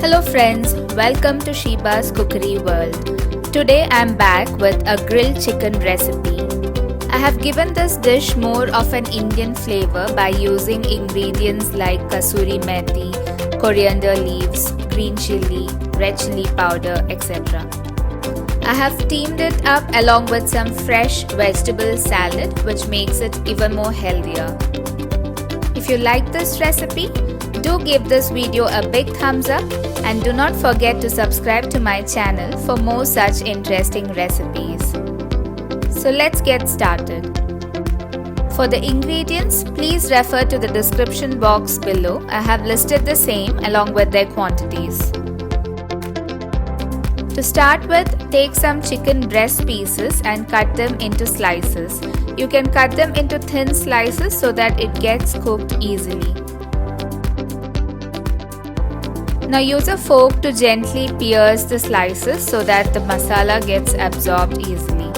Hello friends, welcome to Sheeba's Cookery World. Today I'm back with a grilled chicken recipe. I have given this dish more of an Indian flavor by using ingredients like Kasuri Methi, Coriander Leaves, green chilli, red chilli powder, etc. I have steamed it up along with some fresh vegetable salad which makes it even more healthier. If you like this recipe, do give this video a big thumbs up and do not forget to subscribe to my channel for more such interesting recipes. So let's get started. For the ingredients, please refer to the description box below. I have listed the same along with their quantities. To start with, take some chicken breast pieces and cut them into slices. You can cut them into thin slices so that it gets cooked easily. Now use a fork to gently pierce the slices so that the masala gets absorbed easily.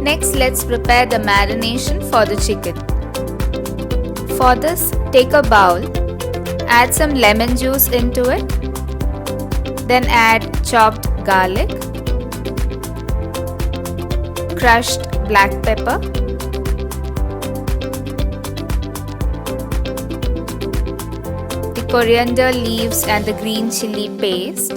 Next, let's prepare the marination for the chicken. For this, take a bowl, add some lemon juice into it, then add chopped garlic, crushed black pepper, the coriander leaves and the green chilli paste,